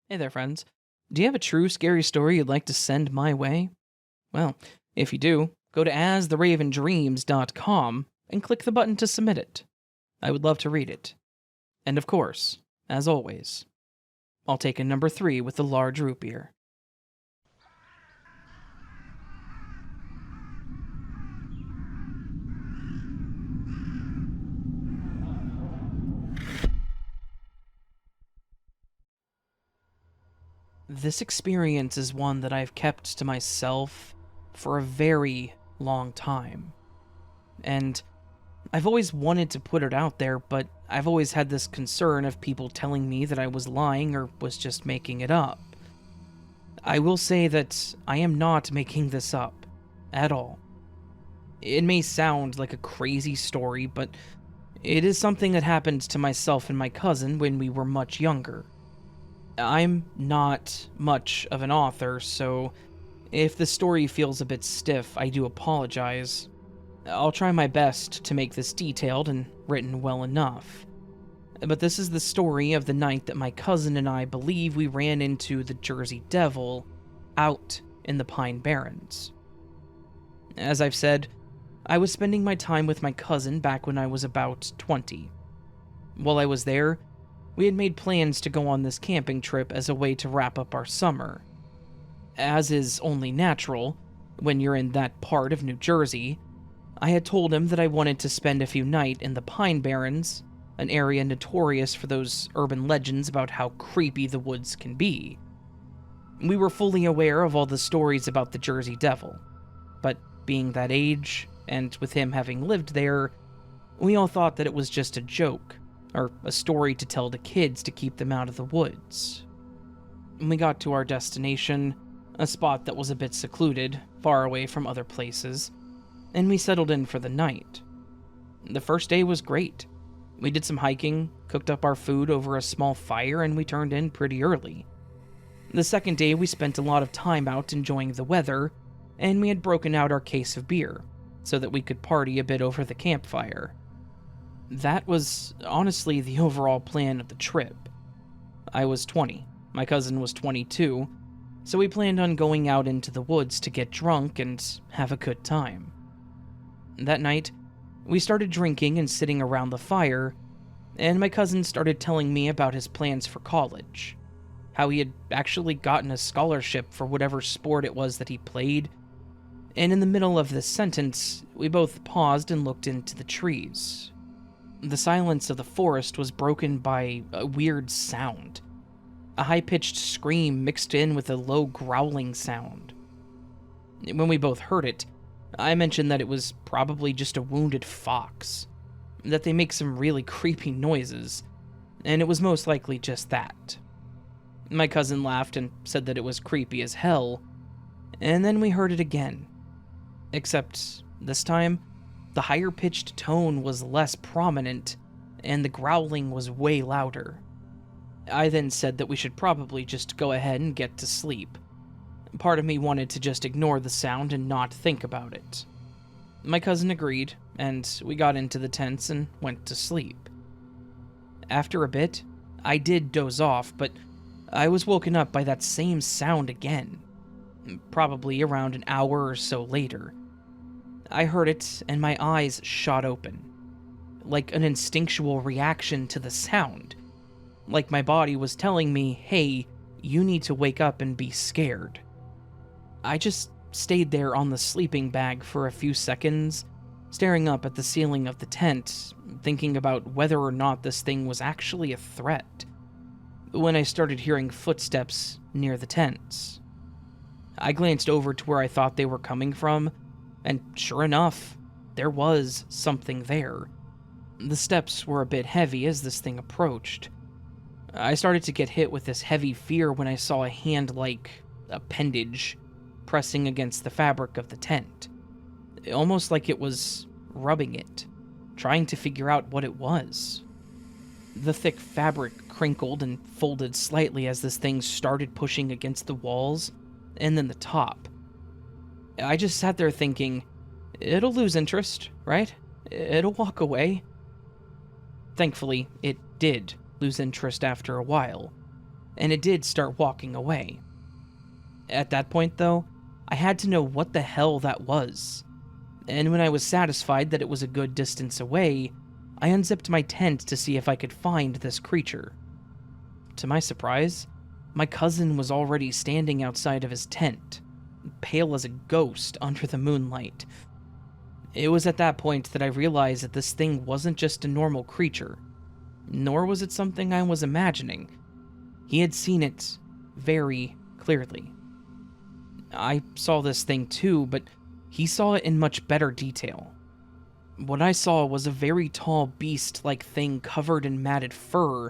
Hey there, friends. Do you have a true scary story you'd like to send my way? Well, if you do, go to astheravendreams.com and click the button to submit it. I would love to read it. And of course, as always, I'll take a number 3 with the large root beer. This experience is one that I've kept to myself for a very long time. And I've always wanted to put it out there, but I've always had this concern of people telling me that I was lying or was just making it up. I will say that I am not making this up at all. It may sound like a crazy story, but it is something that happened to myself and my cousin when we were much younger. I'm not much of an author, so if the story feels a bit stiff, I do apologize. I'll try my best to make this detailed and written well enough. But this is the story of the night that my cousin and I believe we ran into the Jersey Devil out in the Pine Barrens. As I've said, I was spending my time with my cousin back when I was about 20. While I was there, we had made plans to go on this camping trip as a way to wrap up our summer. As is only natural, when you're in that part of New Jersey, I had told him that I wanted to spend a few nights in the Pine Barrens, an area notorious for those urban legends about how creepy the woods can be. We were fully aware of all the stories about the Jersey Devil, but being that age, and with him having lived there, we all thought that it was just a joke, or a story to tell to kids to keep them out of the woods. When we got to our destination, a spot that was a bit secluded, far away from other places, and we settled in for the night. The first day was great. We did some hiking, cooked up our food over a small fire, and we turned in pretty early. The second day, we spent a lot of time out enjoying the weather, and we had broken out our case of beer, so that we could party a bit over the campfire. That was honestly the overall plan of the trip. I was 20, my cousin was 22, so we planned on going out into the woods to get drunk and have a good time. That night, we started drinking and sitting around the fire, and my cousin started telling me about his plans for college, how he had actually gotten a scholarship for whatever sport it was that he played, and in the middle of this sentence, we both paused and looked into the trees. The silence of the forest was broken by a weird sound, a high-pitched scream mixed in with a low growling sound. When we both heard it, I mentioned that it was probably just a wounded fox, that they make some really creepy noises, and it was most likely just that. My cousin laughed and said that it was creepy as hell, and then we heard it again. Except, this time, the higher-pitched tone was less prominent, and the growling was way louder. I then said that we should probably just go ahead and get to sleep. Part of me wanted to just ignore the sound and not think about it. My cousin agreed, and we got into the tents and went to sleep. After a bit, I did doze off, but I was woken up by that same sound again, probably around an hour or so later. I heard it, and my eyes shot open, like an instinctual reaction to the sound, like my body was telling me, hey, you need to wake up and be scared. I just stayed there on the sleeping bag for a few seconds, staring up at the ceiling of the tent, thinking about whether or not this thing was actually a threat, when I started hearing footsteps near the tents. I glanced over to where I thought they were coming from, and sure enough, there was something there. The steps were a bit heavy as this thing approached. I started to get hit with this heavy fear when I saw a hand-like appendage pressing against the fabric of the tent, almost like it was rubbing it, trying to figure out what it was. The thick fabric crinkled and folded slightly as this thing started pushing against the walls, and then the top. I just sat there thinking, it'll lose interest, right? It'll walk away. Thankfully, it did lose interest after a while, and it did start walking away. At that point, though, I had to know what the hell that was, and when I was satisfied that it was a good distance away, I unzipped my tent to see if I could find this creature. To my surprise, my cousin was already standing outside of his tent, pale as a ghost under the moonlight. It was at that point that I realized that this thing wasn't just a normal creature, nor was it something I was imagining. He had seen it very clearly. I saw this thing too, but he saw it in much better detail. What I saw was a very tall beast-like thing covered in matted fur,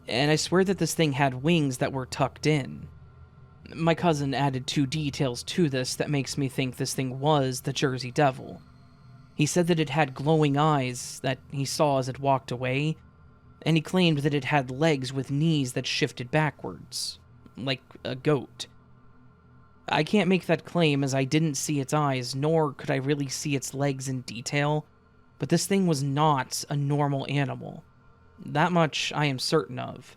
and I swear that this thing had wings that were tucked in. My cousin added 2 details to this that makes me think this thing was the Jersey Devil. He said that it had glowing eyes that he saw as it walked away, and he claimed that it had legs with knees that shifted backwards, like a goat. I can't make that claim as I didn't see its eyes, nor could I really see its legs in detail, but this thing was not a normal animal. That much I am certain of.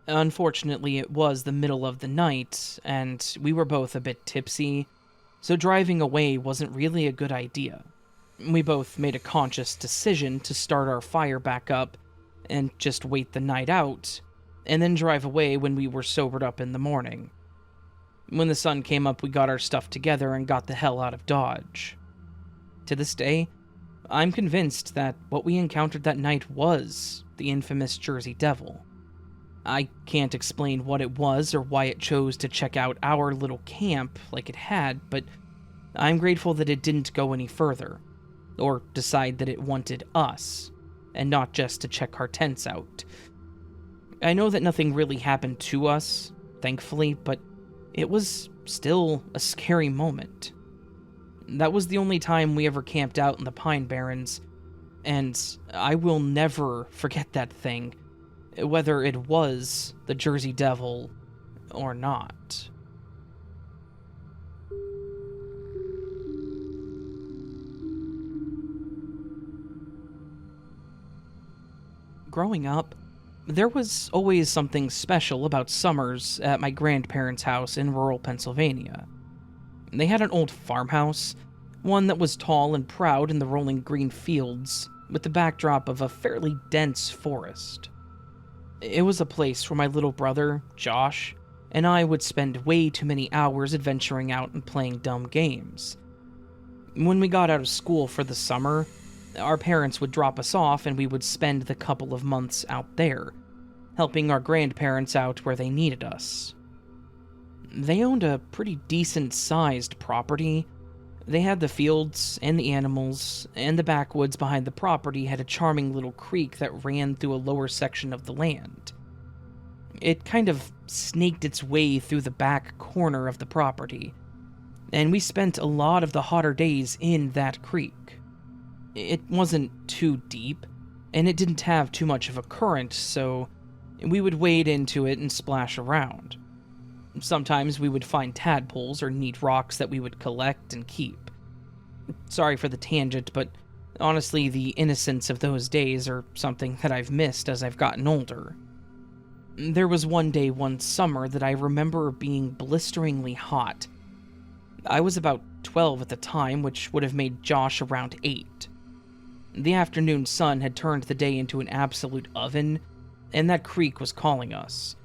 Unfortunately, it was the middle of the night, and we were both a bit tipsy, so driving away wasn't really a good idea. We both made a conscious decision to start our fire back up and just wait the night out, and then drive away when we were sobered up in the morning. When the sun came up, we got our stuff together and got the hell out of Dodge. To this day, I'm convinced that what we encountered that night was the infamous Jersey Devil. I can't explain what it was or why it chose to check out our little camp like it had, but I'm grateful that it didn't go any further, or decide that it wanted us, and not just to check our tents out. I know that nothing really happened to us, thankfully, but it was still a scary moment. That was the only time we ever camped out in the Pine Barrens, and I will never forget that thing, whether it was the Jersey Devil or not. Growing up, there was always something special about summers at my grandparents' house in rural Pennsylvania. They had an old farmhouse, one that was tall and proud in the rolling green fields, with the backdrop of a fairly dense forest. It was a place where my little brother, Josh, and I would spend way too many hours adventuring out and playing dumb games. When we got out of school for the summer, our parents would drop us off and we would spend the couple of months out there, helping our grandparents out where they needed us. They owned a pretty decent-sized property. They had the fields and the animals, and the backwoods behind the property had a charming little creek that ran through a lower section of the land. It kind of snaked its way through the back corner of the property, and we spent a lot of the hotter days in that creek. It wasn't too deep, and it didn't have too much of a current, so we would wade into it and splash around. Sometimes we would find tadpoles or neat rocks that we would collect and keep. Sorry for the tangent, but honestly, the innocence of those days are something that I've missed as I've gotten older. There was one day one summer that I remember being blisteringly hot. I was about 12 at the time, which would have made Josh around 8. The afternoon sun had turned the day into an absolute oven, and that creek was calling us.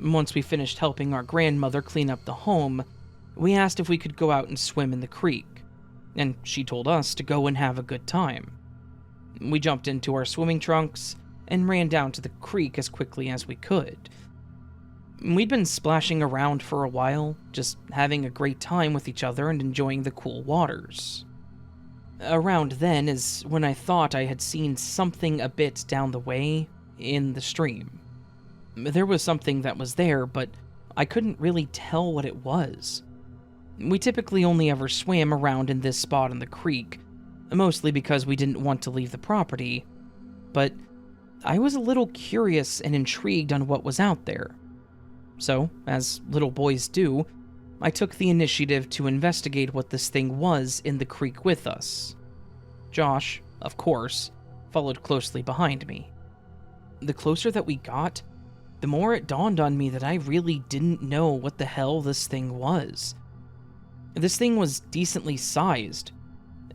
Once we finished helping our grandmother clean up the home, we asked if we could go out and swim in the creek, and she told us to go and have a good time. We jumped into our swimming trunks and ran down to the creek as quickly as we could. We'd been splashing around for a while, just having a great time with each other and enjoying the cool waters. Around then is when I thought I had seen something a bit down the way in the stream. There was something that was there, but I couldn't really tell what it was. We typically only ever swam around in this spot in the creek, mostly because we didn't want to leave the property, but I was a little curious and intrigued on what was out there. So, as little boys do, I took the initiative to investigate what this thing was in the creek with us. Josh, of course, followed closely behind me. The closer that we got, the more it dawned on me that I really didn't know what the hell this thing was. This thing was decently sized.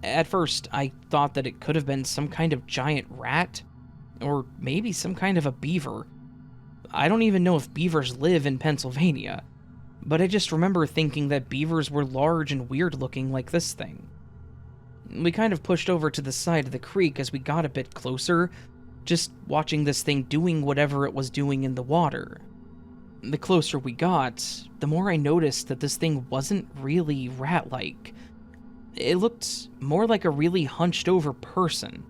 At first, I thought that it could have been some kind of giant rat, or maybe some kind of a beaver. I don't even know if beavers live in Pennsylvania, but I just remember thinking that beavers were large and weird looking like this thing. We kind of pushed over to the side of the creek as we got a bit closer, just watching this thing doing whatever it was doing in the water. The closer we got, the more I noticed that this thing wasn't really rat-like. It looked more like a really hunched-over person.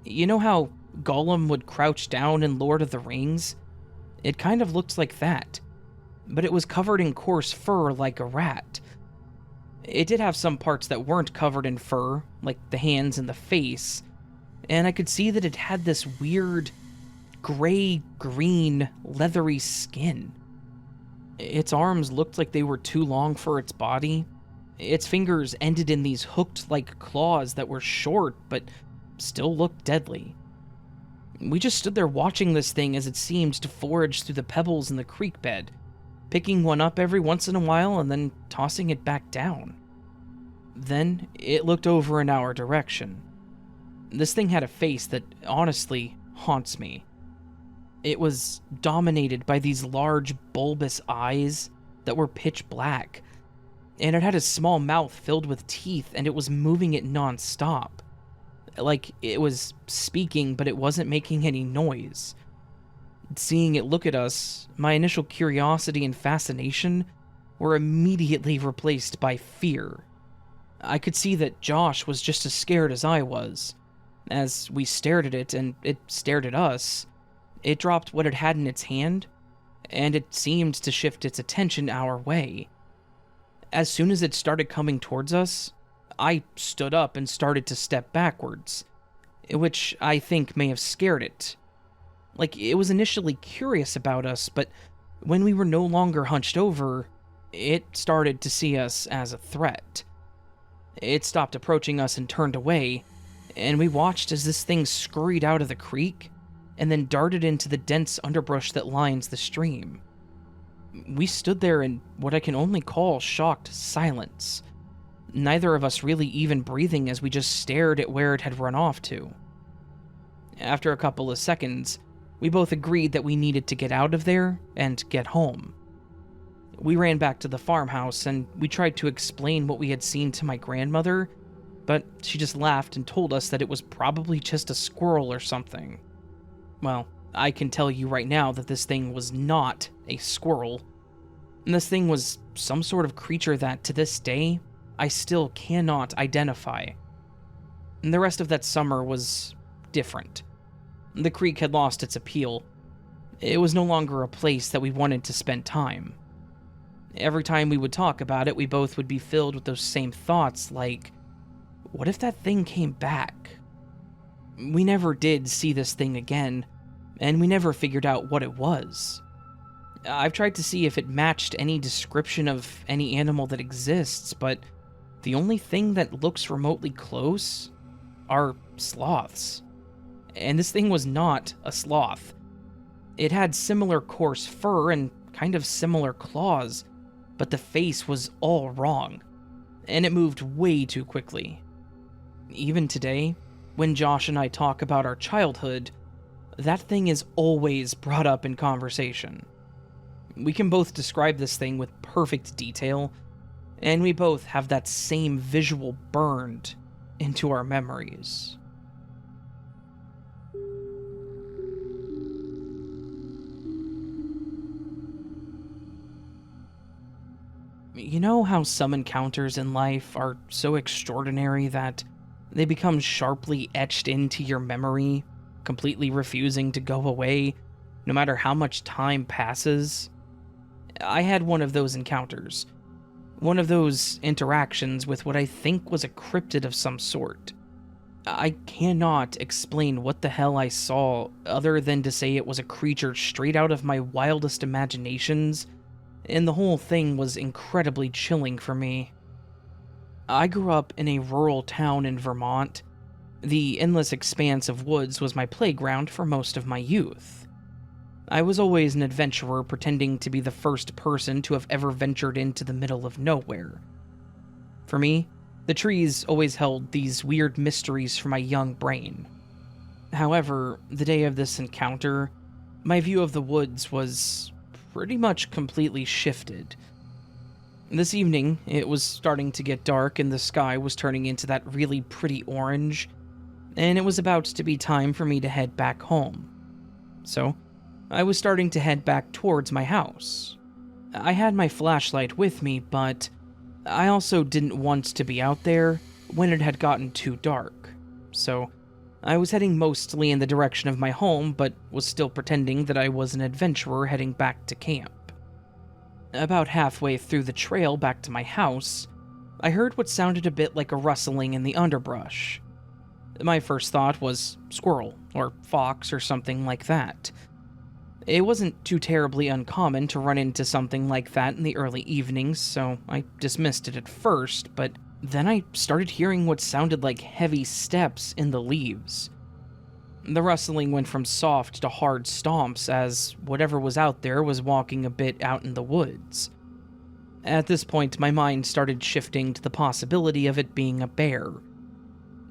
You know how Gollum would crouch down in Lord of the Rings? It kind of looked like that, but it was covered in coarse fur like a rat. It did have some parts that weren't covered in fur, like the hands and the face, and I could see that it had this weird, gray-green, leathery skin. Its arms looked like they were too long for its body. Its fingers ended in these hooked-like claws that were short, but still looked deadly. We just stood there watching this thing as it seemed to forage through the pebbles in the creek bed, picking one up every once in a while and then tossing it back down. Then it looked over in our direction. This thing had a face that honestly haunts me. It was dominated by these large, bulbous eyes that were pitch black, and it had a small mouth filled with teeth, and it was moving it non-stop. Like it was speaking, but it wasn't making any noise. Seeing it look at us, my initial curiosity and fascination were immediately replaced by fear. I could see that Josh was just as scared as I was. As we stared at it, and it stared at us, it dropped what it had in its hand, and it seemed to shift its attention our way. As soon as it started coming towards us, I stood up and started to step backwards, which I think may have scared it. Like, it was initially curious about us, but when we were no longer hunched over, it started to see us as a threat. It stopped approaching us and turned away, and we watched as this thing scurried out of the creek and then darted into the dense underbrush that lines the stream. We stood there in what I can only call shocked silence, neither of us really even breathing as we just stared at where it had run off to. After a couple of seconds, we both agreed that we needed to get out of there and get home. We ran back to the farmhouse and we tried to explain what we had seen to my grandmother, but she just laughed and told us that it was probably just a squirrel or something. Well, I can tell you right now that this thing was not a squirrel. And this thing was some sort of creature that, to this day, I still cannot identify. And the rest of that summer was different. The creek had lost its appeal. It was no longer a place that we wanted to spend time. Every time we would talk about it, we both would be filled with those same thoughts, like, what if that thing came back? We never did see this thing again, and we never figured out what it was. I've tried to see if it matched any description of any animal that exists, but the only thing that looks remotely close are sloths. And this thing was not a sloth. It had similar coarse fur and kind of similar claws, but the face was all wrong, and it moved way too quickly. Even today, when Josh and I talk about our childhood, that thing is always brought up in conversation. We can both describe this thing with perfect detail, and we both have that same visual burned into our memories. You know how some encounters in life are so extraordinary that they become sharply etched into your memory, completely refusing to go away, no matter how much time passes? I had one of those encounters. One of those interactions with what I think was a cryptid of some sort. I cannot explain what the hell I saw other than to say it was a creature straight out of my wildest imaginations, and the whole thing was incredibly chilling for me. I grew up in a rural town in Vermont. The endless expanse of woods was my playground for most of my youth. I was always an adventurer pretending to be the first person to have ever ventured into the middle of nowhere. For me, the trees always held these weird mysteries for my young brain. However, the day of this encounter, my view of the woods was pretty much completely shifted. This evening, it was starting to get dark and the sky was turning into that really pretty orange, and it was about to be time for me to head back home. So, I was starting to head back towards my house. I had my flashlight with me, but I also didn't want to be out there when it had gotten too dark. So, I was heading mostly in the direction of my home, but was still pretending that I was an adventurer heading back to camp. About halfway through the trail back to my house, I heard what sounded a bit like a rustling in the underbrush. My first thought was squirrel, or fox, or something like that. It wasn't too terribly uncommon to run into something like that in the early evenings, so I dismissed it at first, but then I started hearing what sounded like heavy steps in the leaves. The rustling went from soft to hard stomps as whatever was out there was walking a bit out in the woods. At this point, my mind started shifting to the possibility of it being a bear.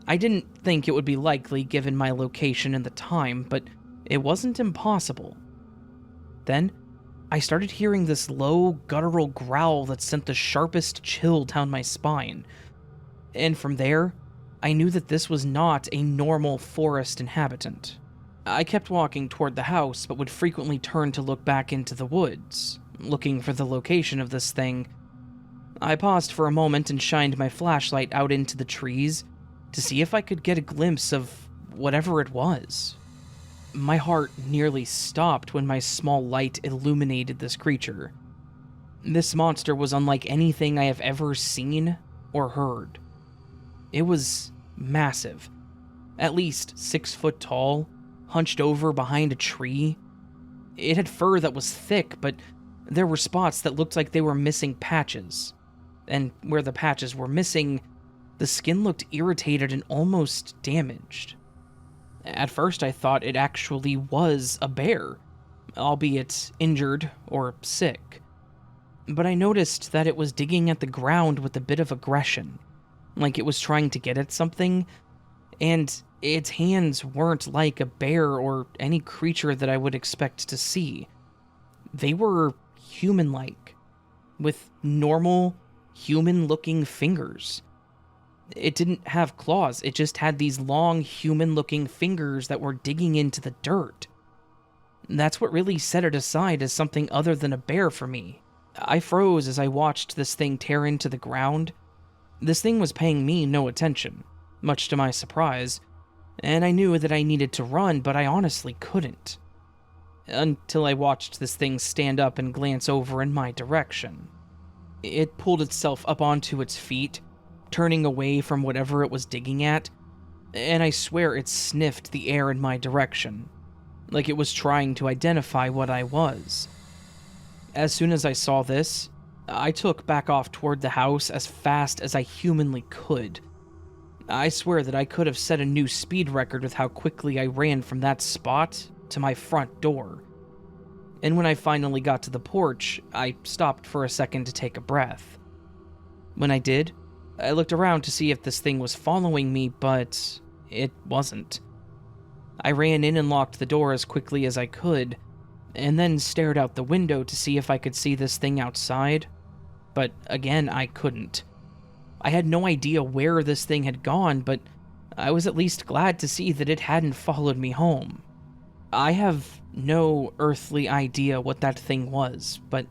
I didn't think it would be likely given my location and the time, but it wasn't impossible. Then, I started hearing this low, guttural growl that sent the sharpest chill down my spine. And from there, I knew that this was not a normal forest inhabitant. I kept walking toward the house, but would frequently turn to look back into the woods, looking for the location of this thing. I paused for a moment and shined my flashlight out into the trees to see if I could get a glimpse of whatever it was. My heart nearly stopped when my small light illuminated this creature. This monster was unlike anything I have ever seen or heard. It was massive, at least 6 foot tall, hunched over behind a tree. It had fur that was thick, but there were spots that looked like they were missing patches. And where the patches were missing, the skin looked irritated and almost damaged. At first, I thought it actually was a bear, albeit injured or sick. But I noticed that it was digging at the ground with a bit of aggression, like it was trying to get at something, and its hands weren't like a bear or any creature that I would expect to see. They were human-like, with normal, human-looking fingers. It didn't have claws, it just had these long, human-looking fingers that were digging into the dirt. That's what really set it aside as something other than a bear for me. I froze as I watched this thing tear into the ground. This thing was paying me no attention, much to my surprise, and I knew that I needed to run, but I honestly couldn't. Until I watched this thing stand up and glance over in my direction. It pulled itself up onto its feet, turning away from whatever it was digging at, and I swear it sniffed the air in my direction, like it was trying to identify what I was. As soon as I saw this, I took back off toward the house as fast as I humanly could. I swear that I could have set a new speed record with how quickly I ran from that spot to my front door. And when I finally got to the porch, I stopped for a second to take a breath. When I did, I looked around to see if this thing was following me, but it wasn't. I ran in and locked the door as quickly as I could, and then stared out the window to see if I could see this thing outside, but again, I couldn't. I had no idea where this thing had gone, but I was at least glad to see that it hadn't followed me home. I have no earthly idea what that thing was, but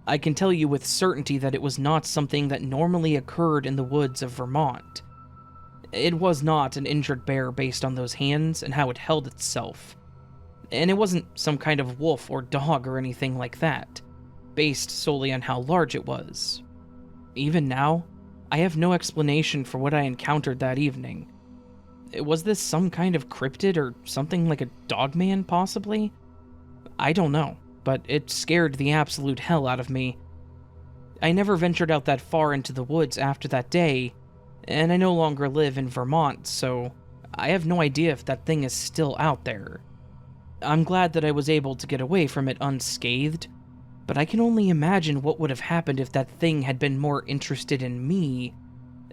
I can tell you with certainty that it was not something that normally occurred in the woods of Vermont. It was not an injured bear based on those hands and how it held itself. And it wasn't some kind of wolf or dog or anything like that, based solely on how large it was. Even now, I have no explanation for what I encountered that evening. Was this some kind of cryptid or something like a dogman, possibly? I don't know, but it scared the absolute hell out of me. I never ventured out that far into the woods after that day, and I no longer live in Vermont, so I have no idea if that thing is still out there. I'm glad that I was able to get away from it unscathed, but I can only imagine what would have happened if that thing had been more interested in me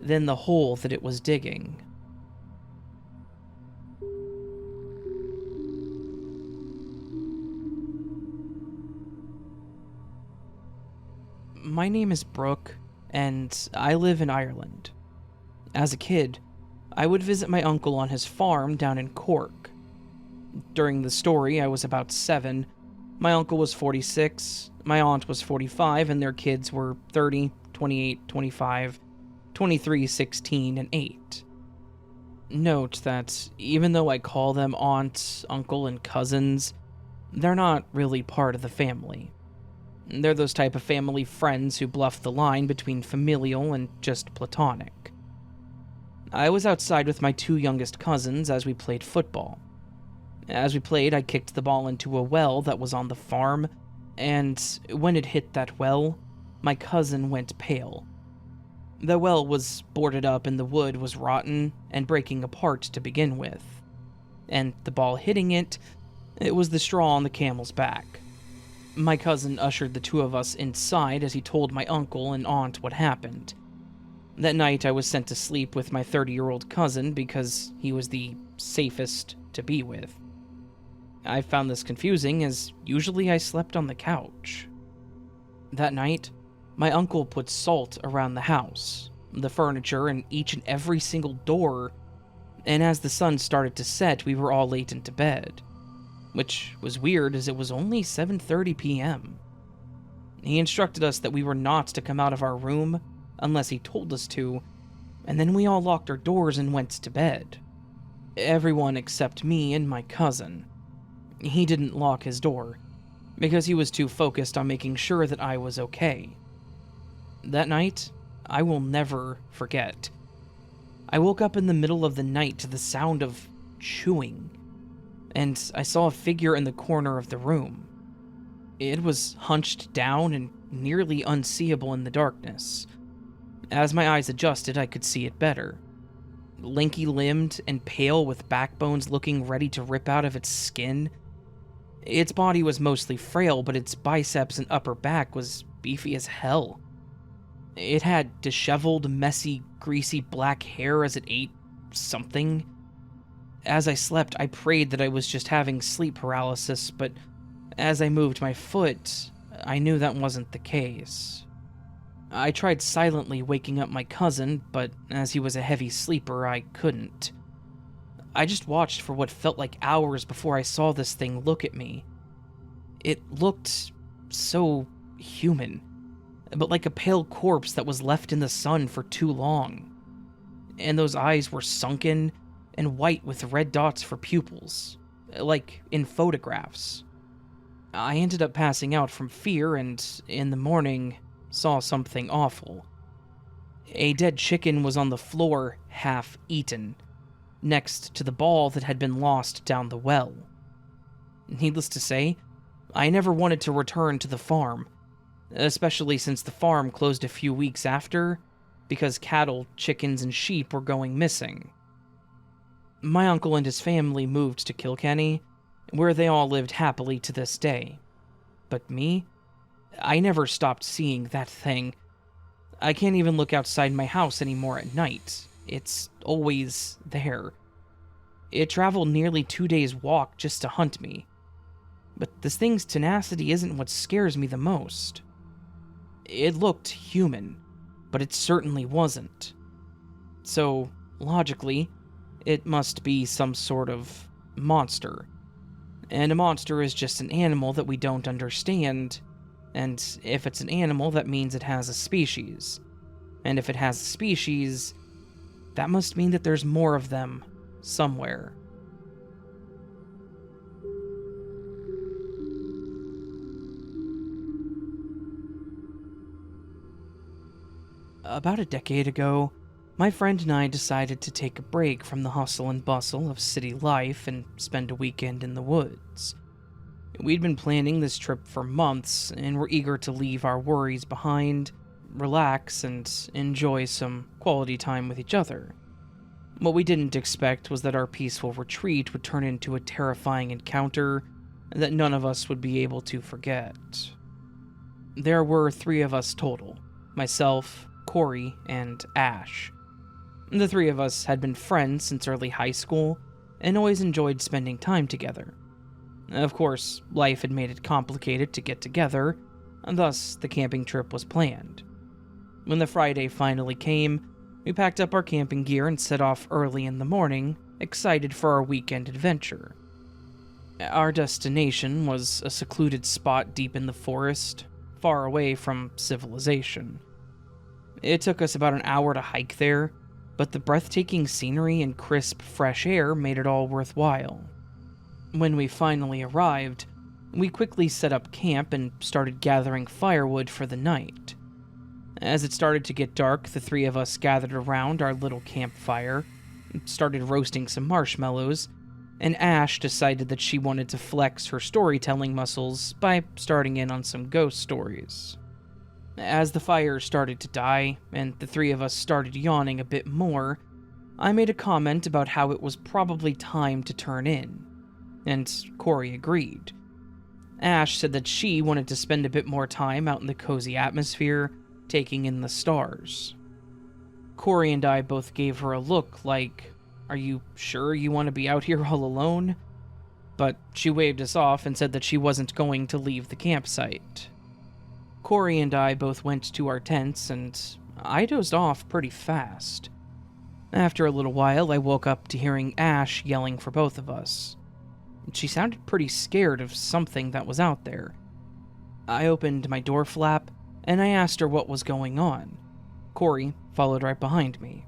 than the hole that it was digging. My name is Brooke, and I live in Ireland. As a kid, I would visit my uncle on his farm down in Cork. During the story, I was about 7. My uncle was 46, my aunt was 45, and their kids were 30, 28, 25, 23, 16, and 8. Note that even though I call them aunt, uncle, and cousins, they're not really part of the family. They're those type of family friends who bluff the line between familial and just platonic. I was outside with my 2 youngest cousins as we played football. As we played, I kicked the ball into a well that was on the farm, and when it hit that well, my cousin went pale. The well was boarded up and the wood was rotten and breaking apart to begin with. And the ball hitting it, it was the straw on the camel's back. My cousin ushered the 2 of us inside as he told my uncle and aunt what happened. That night I was sent to sleep with my 30-year-old cousin because he was the safest to be with. I found this confusing as usually I slept on the couch. That night, my uncle put salt around the house, the furniture, and each and every single door, and as the sun started to set, we were all late into bed, which was weird as it was only 7:30 p.m. He instructed us that we were not to come out of our room unless he told us to, and then we all locked our doors and went to bed. Everyone except me and my cousin. He didn't lock his door, because he was too focused on making sure that I was okay. That night, I will never forget. I woke up in the middle of the night to the sound of chewing, and I saw a figure in the corner of the room. It was hunched down and nearly unseeable in the darkness. As my eyes adjusted, I could see it better. Lanky-limbed and pale with backbones looking ready to rip out of its skin. Its body was mostly frail, but its biceps and upper back was beefy as hell. It had disheveled, messy, greasy black hair as it ate something. As I slept, I prayed that I was just having sleep paralysis, but as I moved my foot, I knew that wasn't the case. I tried silently waking up my cousin, but as he was a heavy sleeper, I couldn't. I just watched for what felt like hours before I saw this thing look at me. It looked so human, but like a pale corpse that was left in the sun for too long. And those eyes were sunken and white with red dots for pupils, like in photographs. I ended up passing out from fear and, in the morning, saw something awful. A dead chicken was on the floor, half eaten, next to the ball that had been lost down the well. Needless to say, I never wanted to return to the farm, especially since the farm closed a few weeks after, because cattle, chickens, and sheep were going missing. My uncle and his family moved to Kilkenny, where they all lived happily to this day. But me? I never stopped seeing that thing. I can't even look outside my house anymore at night. It's always there. It traveled nearly 2 days' walk just to hunt me. But this thing's tenacity isn't what scares me the most. It looked human, but it certainly wasn't. So, logically, it must be some sort of monster. And a monster is just an animal that we don't understand, and if it's an animal, that means it has a species. And if it has a species, that must mean that there's more of them somewhere. About a decade ago, my friend and I decided to take a break from the hustle and bustle of city life and spend a weekend in the woods. We'd been planning this trip for months and were eager to leave our worries behind, relax, and enjoy some quality time with each other. What we didn't expect was that our peaceful retreat would turn into a terrifying encounter that none of us would be able to forget. There were 3 of us total: myself, Corey, and Ash. The 3 of us had been friends since early high school and always enjoyed spending time together. Of course, life had made it complicated to get together, and thus the camping trip was planned. When the Friday finally came, we packed up our camping gear and set off early in the morning, excited for our weekend adventure. Our destination was a secluded spot deep in the forest, far away from civilization. It took us about an hour to hike there, but the breathtaking scenery and crisp, fresh air made it all worthwhile. When we finally arrived, we quickly set up camp and started gathering firewood for the night. As it started to get dark, the 3 of us gathered around our little campfire, started roasting some marshmallows, and Ash decided that she wanted to flex her storytelling muscles by starting in on some ghost stories. As the fire started to die, and the 3 of us started yawning a bit more, I made a comment about how it was probably time to turn in, and Corey agreed. Ash said that she wanted to spend a bit more time out in the cozy atmosphere, taking in the stars. Corey and I both gave her a look like, "Are you sure you want to be out here all alone?" But she waved us off and said that she wasn't going to leave the campsite. Corey and I both went to our tents, and I dozed off pretty fast. After a little while, I woke up to hearing Ash yelling for both of us. She sounded pretty scared of something that was out there. I opened my door flap, and I asked her what was going on. Corey followed right behind me.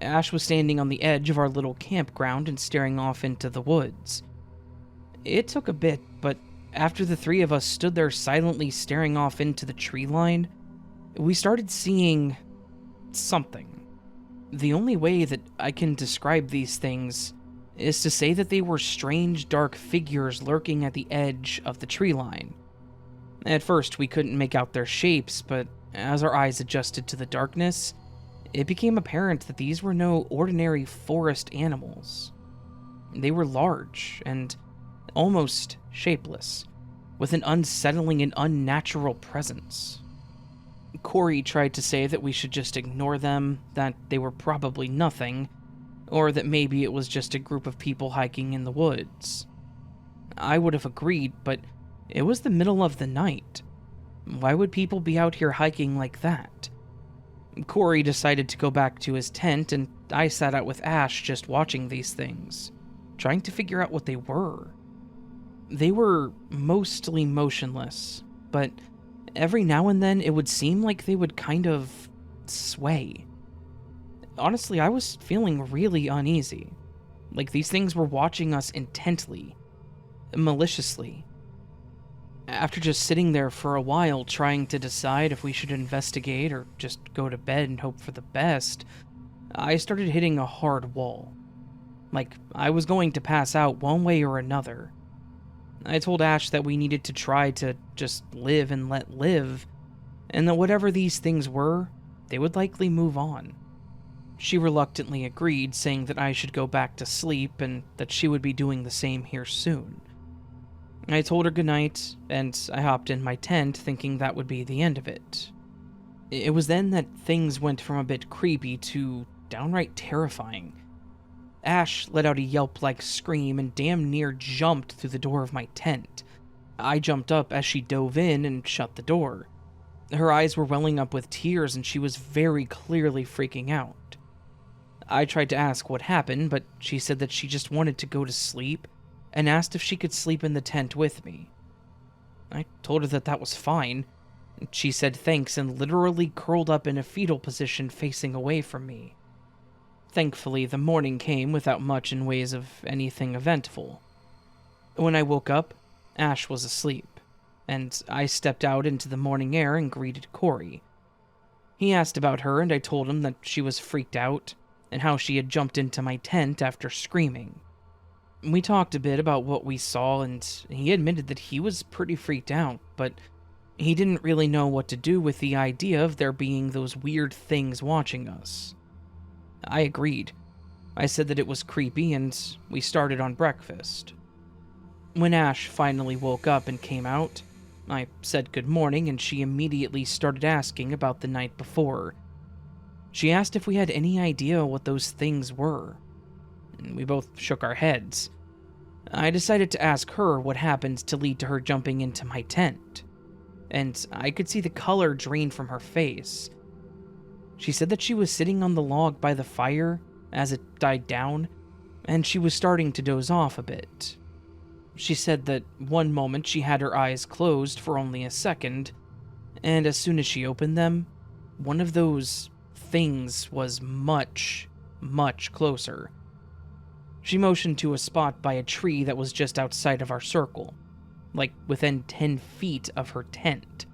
Ash was standing on the edge of our little campground and staring off into the woods. It took a bit, but after the 3 of us stood there silently staring off into the tree line, we started seeing something. The only way that I can describe these things is to say that they were strange, dark figures lurking at the edge of the tree line. At first, we couldn't make out their shapes, but as our eyes adjusted to the darkness, it became apparent that these were no ordinary forest animals. They were large and almost shapeless, with an unsettling and unnatural presence. Corey tried to say that we should just ignore them, that they were probably nothing, or that maybe it was just a group of people hiking in the woods. I would have agreed, but it was the middle of the night. Why would people be out here hiking like that? Corey decided to go back to his tent, and I sat out with Ash just watching these things, trying to figure out what they were. They were mostly motionless, but every now and then it would seem like they would kind of sway. Honestly, I was feeling really uneasy. Like these things were watching us intently, maliciously. After just sitting there for a while trying to decide if we should investigate or just go to bed and hope for the best, I started hitting a hard wall. Like I was going to pass out one way or another. I told Ash that we needed to try to just live and let live, and that whatever these things were, they would likely move on. She reluctantly agreed, saying that I should go back to sleep and that she would be doing the same here soon. I told her goodnight, and I hopped in my tent thinking that would be the end of it. It was then that things went from a bit creepy to downright terrifying. Ash let out a yelp-like scream and damn near jumped through the door of my tent. I jumped up as she dove in and shut the door. Her eyes were welling up with tears and she was very clearly freaking out. I tried to ask what happened, but she said that she just wanted to go to sleep and asked if she could sleep in the tent with me. I told her that that was fine. She said thanks and literally curled up in a fetal position facing away from me. Thankfully, the morning came without much in ways of anything eventful. When I woke up, Ash was asleep, and I stepped out into the morning air and greeted Corey. He asked about her, and I told him that she was freaked out, and how she had jumped into my tent after screaming. We talked a bit about what we saw, and he admitted that he was pretty freaked out, but he didn't really know what to do with the idea of there being those weird things watching us. I agreed. I said that it was creepy, and we started on breakfast. When Ash finally woke up and came out, I said good morning and she immediately started asking about the night before. She asked if we had any idea what those things were. We both shook our heads. I decided to ask her what happened to lead to her jumping into my tent, and I could see the color drain from her face. She said that she was sitting on the log by the fire as it died down, and she was starting to doze off a bit. She said that one moment she had her eyes closed for only a second, and as soon as she opened them, one of those things was much, much closer. She motioned to a spot by a tree that was just outside of our circle, like within 10 feet of her tent.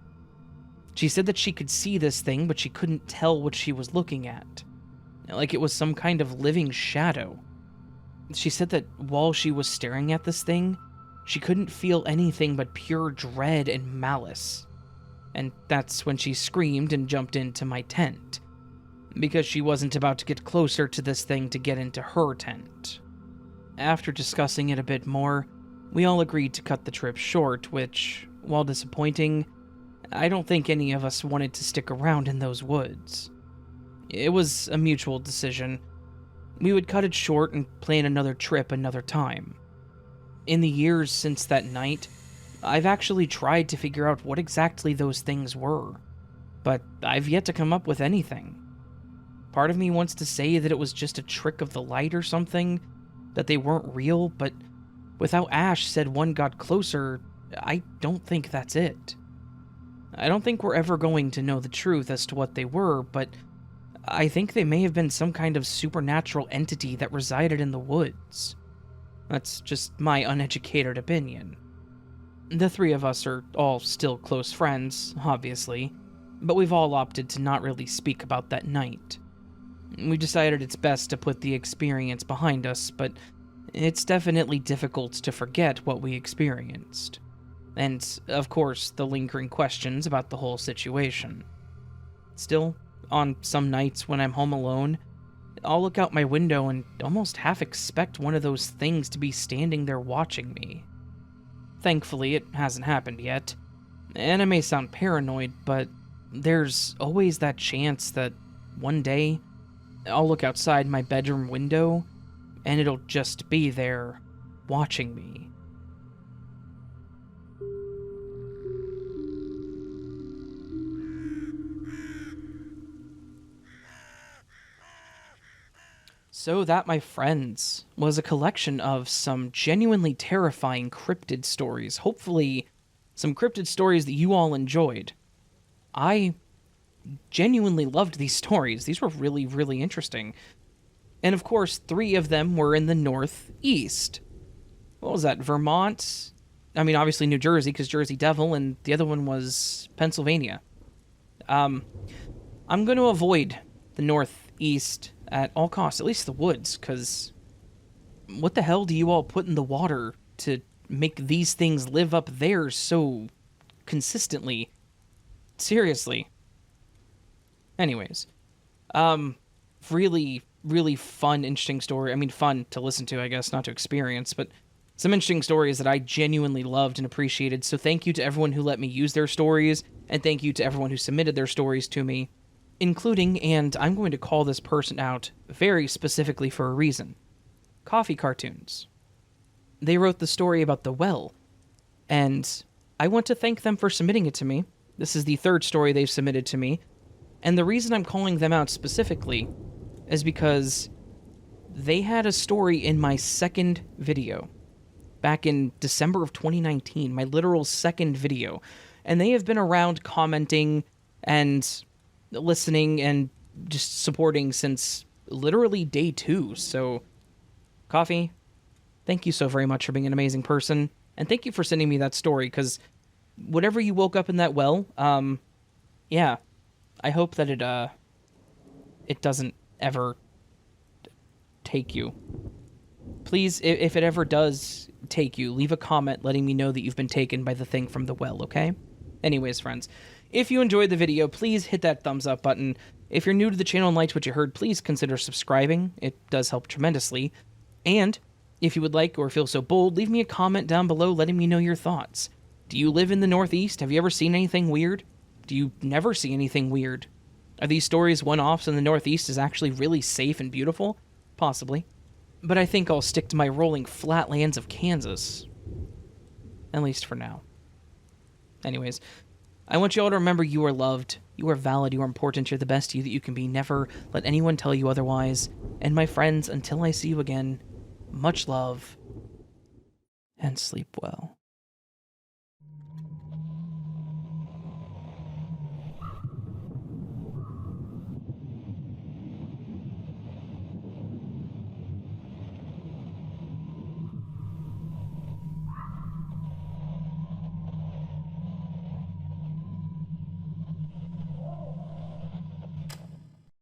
She said that she could see this thing, but she couldn't tell what she was looking at, like it was some kind of living shadow. She said that while she was staring at this thing, she couldn't feel anything but pure dread and malice. And that's when she screamed and jumped into my tent, because she wasn't about to get closer to this thing to get into her tent. After discussing it a bit more, we all agreed to cut the trip short, which, while disappointing, I don't think any of us wanted to stick around in those woods. It was a mutual decision. We would cut it short and plan another trip another time. In the years since that night, I've actually tried to figure out what exactly those things were, but I've yet to come up with anything. Part of me wants to say that it was just a trick of the light or something, that they weren't real, but with how Ash said one got closer, I don't think that's it. I don't think we're ever going to know the truth as to what they were, but I think they may have been some kind of supernatural entity that resided in the woods. That's just my uneducated opinion. The three of us are all still close friends, obviously, but we've all opted to not really speak about that night. We decided it's best to put the experience behind us, but it's definitely difficult to forget what we experienced. And, of course, the lingering questions about the whole situation. Still, on some nights when I'm home alone, I'll look out my window and almost half expect one of those things to be standing there watching me. Thankfully, it hasn't happened yet, and I may sound paranoid, but there's always that chance that one day I'll look outside my bedroom window and it'll just be there watching me. So that, my friends, was a collection of some genuinely terrifying cryptid stories. Hopefully, some cryptid stories that you all enjoyed. I genuinely loved these stories. These were really, really interesting. And of course, 3 of them were in the Northeast. What was that, Vermont? I mean, obviously New Jersey, because Jersey Devil, and the other one was Pennsylvania. I'm going to avoid the Northeast at all costs, at least the woods, because what the hell do you all put in the water to make these things live up there so consistently? Seriously. Anyways, really, really fun, interesting story. I mean, fun to listen to, I guess, not to experience, but some interesting stories that I genuinely loved and appreciated. So thank you to everyone who let me use their stories, and thank you to everyone who submitted their stories to me, including, and I'm going to call this person out very specifically for a reason, Coffee Cartoons. They wrote the story about the well, and I want to thank them for submitting it to me. This is the 3rd story they've submitted to me, and the reason I'm calling them out specifically is because they had a story in my 2nd video, back in December of 2019, my literal 2nd video, and they have been around commenting and listening and just supporting since literally day 2, so Coffee, thank you so very much for being an amazing person, and thank you for sending me that story, because whatever you woke up in that well, yeah, I hope that it doesn't ever take you. Please, if it ever does take you, leave a comment letting me know that you've been taken by the thing from the well, okay? Anyways, friends, if you enjoyed the video, please hit that thumbs up button. If you're new to the channel and liked what you heard, please consider subscribing. It does help tremendously. And If you would like or feel so bold, leave me a comment down below letting me know your thoughts. Do you live in the Northeast? Have you ever seen anything weird? Do you never see anything weird? Are these stories one-offs and the Northeast is actually really safe and beautiful? Possibly. But I think I'll stick to my rolling flatlands of Kansas. At least for now. Anyways, I want you all to remember you are loved, you are valid, you are important, you're the best you that you can be. Never let anyone tell you otherwise. And my friends, until I see you again, much love, and sleep well.